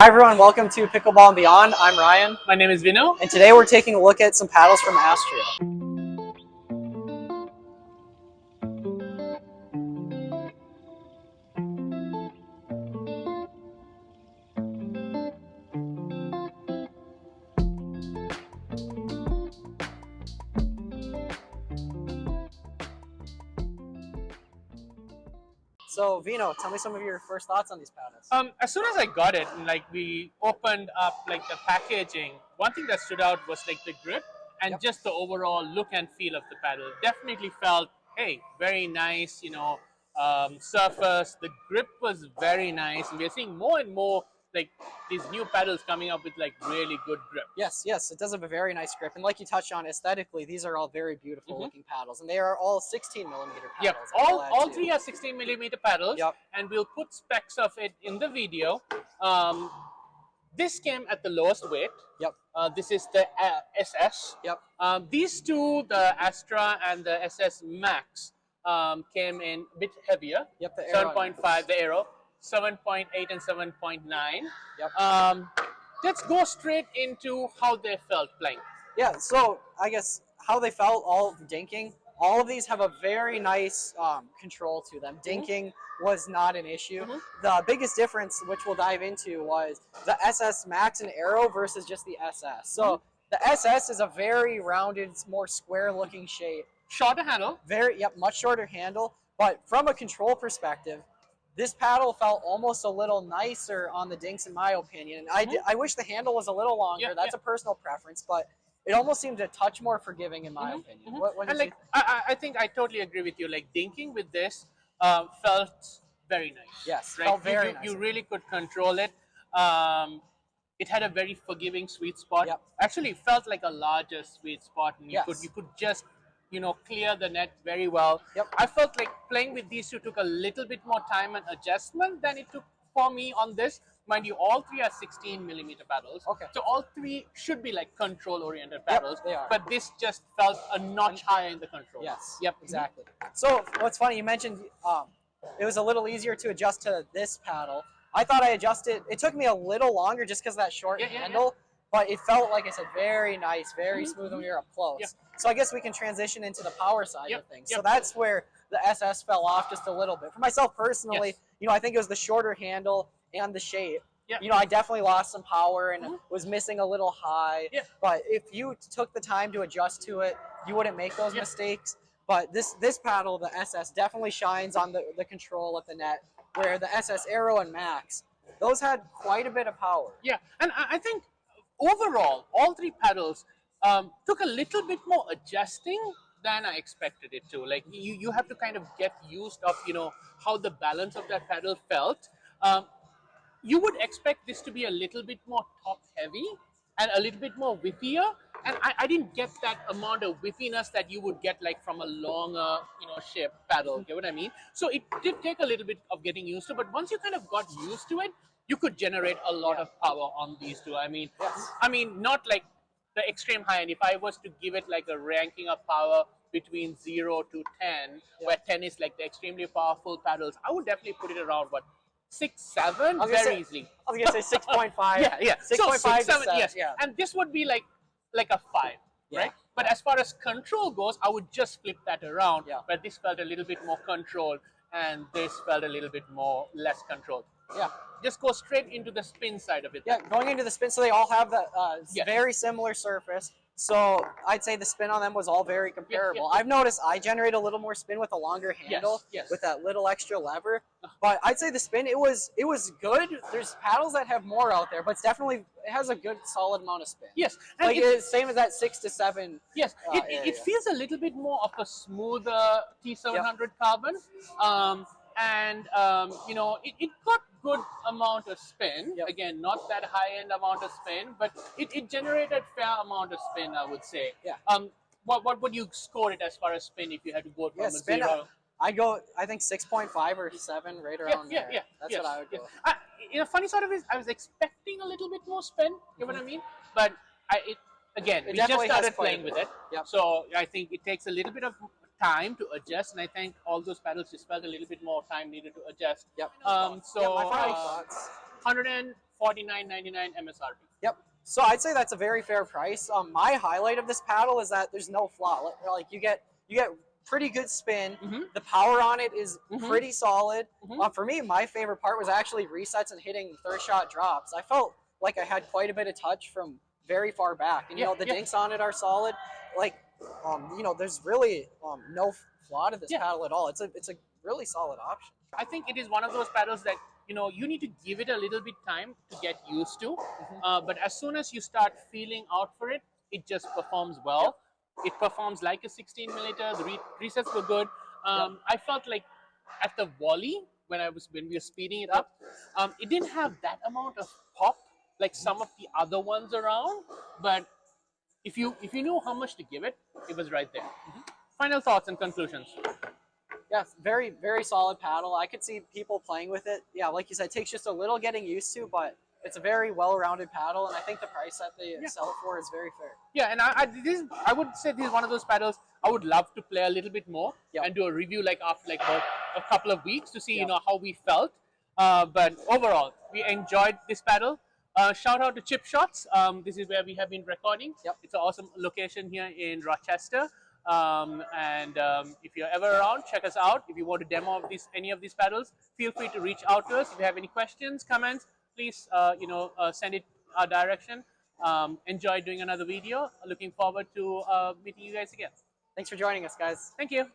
Hi everyone, welcome to Pickleball and Beyond. I'm Ryan. My name is Vino. And today we're taking a look at some paddles from Astria. So Vino, tell me some of your first thoughts on these paddles. As soon as I got it, and we opened up the packaging, one thing that stood out was the grip and just the overall look and feel of the paddle. Definitely felt, hey, very nice, surface. The grip was very nice, and we're seeing more and more these new paddles coming up with really good grip. Yes, it does have a very nice grip, and like you touched on, aesthetically, these are all very beautiful looking paddles, and they are all 16 millimeter paddles. Yep, all three are 16 millimeter paddles, and we'll put specs of it in the video. This came at the lowest weight. This is the SS. These two, the Astra and the SS Max, came in a bit heavier. The 7.5, the Aero. 7.8 and 7.9. Let's go straight into how they felt playing. Yeah, so I guess how they felt, all dinking. All of these have a very nice control to them. Dinking was not an issue. The biggest difference, which we'll dive into, was the SS Max and Aero versus just the SS. So the SS is a very rounded, more square-looking shape. Shorter handle. Much shorter handle. But from a control perspective, this paddle felt almost a little nicer on the dinks, in my opinion. I wish the handle was a little longer. That's a personal preference, but it almost seemed a touch more forgiving, in my opinion. I think I totally agree with you. Dinking with this felt very nice. Yes, right? Felt very nice. You really could control it. It had a very forgiving sweet spot. Actually, it felt like a larger sweet spot, and you could just clear the net very well. I felt like playing with these two took a little bit more time and adjustment than it took for me on this. Mind you, all three are 16 millimeter paddles. So all three should be control-oriented paddles. They are. But this just felt a notch higher in the control. Exactly. So what's funny, you mentioned it was a little easier to adjust to this paddle. I thought I adjusted. It took me a little longer just because of that short handle. But it felt, like I said, very nice, very smooth when we were up close. So I guess we can transition into the power side of things. So that's where the SS fell off just a little bit. For myself personally, I think it was the shorter handle and the shape. I definitely lost some power and was missing a little high. But if you took the time to adjust to it, you wouldn't make those mistakes. But this paddle, the SS, definitely shines on the control of the net, where the SS Aero and Max, those had quite a bit of power. And I think overall, all three paddles took a little bit more adjusting than I expected it to. You have to kind of get used of how the balance of that paddle felt. You would expect this to be a little bit more top heavy and a little bit more whippier, and I didn't get that amount of whippiness that you would get from a longer shaped paddle. You know what I mean? So it did take a little bit of getting used to, but once you kind of got used to it, you could generate a lot of power on these two. I mean, not like the extreme high end. If I was to give it a ranking of power between 0 to 10, where 10 is the extremely powerful paddles, I would definitely put it around 6, 7 very easily. I was gonna say 6.5. 6.5 so 6, 7, 7. yes. And this would be like a 5, right? But as far as control goes, I would just flip that around. But this felt a little bit more controlled, and this felt a little bit more less controlled. Just go straight into the spin side of it. Going into the spin, so they all have the very similar surface. So I'd say the spin on them was all very comparable. I've noticed I generate a little more spin with a longer handle with that little extra lever. But I'd say the spin, it was good. There's paddles that have more out there, but it has a good solid amount of spin. And it's same as that 6 to 7. It feels a little bit more of a smoother T700 carbon. And it got good amount of spin. Again, not that high end amount of spin, but it generated fair amount of spin, I would say. What would you score it as far as spin if you had to go from a spin, 0? I think 6.5 or 7, right around there. That's what I would go. Funny sort of is, I was expecting a little bit more spin, you know what I mean? But we just started playing with it. So I think it takes a little bit of time to adjust, and I think all those paddles just felt a little bit more time needed to adjust. My final thoughts. 100 $49.99 MSRP. Yep. So I'd say that's a very fair price. My highlight of this paddle is that there's no flaw. Like you get pretty good spin. The power on it is pretty solid. For me, my favorite part was actually resets and hitting third shot drops. I felt like I had quite a bit of touch from very far back, and the dinks on it are solid. Like, there's really no flaw to this paddle at all. It's a really solid option. I think it is one of those paddles that you need to give it a little bit time to get used to. But as soon as you start feeling out for it, it just performs well. It performs like a 16 millimeter. The resets were good. I felt like at the volley when we were speeding it up, it didn't have that amount of pop like some of the other ones around. But if you knew how much to give it, it was right there. Final thoughts and conclusions. Yeah, very, very solid paddle. I could see people playing with it. Yeah, like you said, it takes just a little getting used to, but it's a very well-rounded paddle, and I think the price that they sell it for is very fair. Yeah, and I would say this is one of those paddles I would love to play a little bit more and do a review like after like about a couple of weeks to see how we felt. But overall, we enjoyed this paddle. Shout out to Chip Shots. This is where we have been recording. It's an awesome location here in Rochester. If you're ever around, check us out. If you want to demo any of these paddles, feel free to reach out to us. If you have any questions, comments, please send it our direction. Enjoy doing another video. Looking forward to meeting you guys again. Thanks for joining us, guys. Thank you.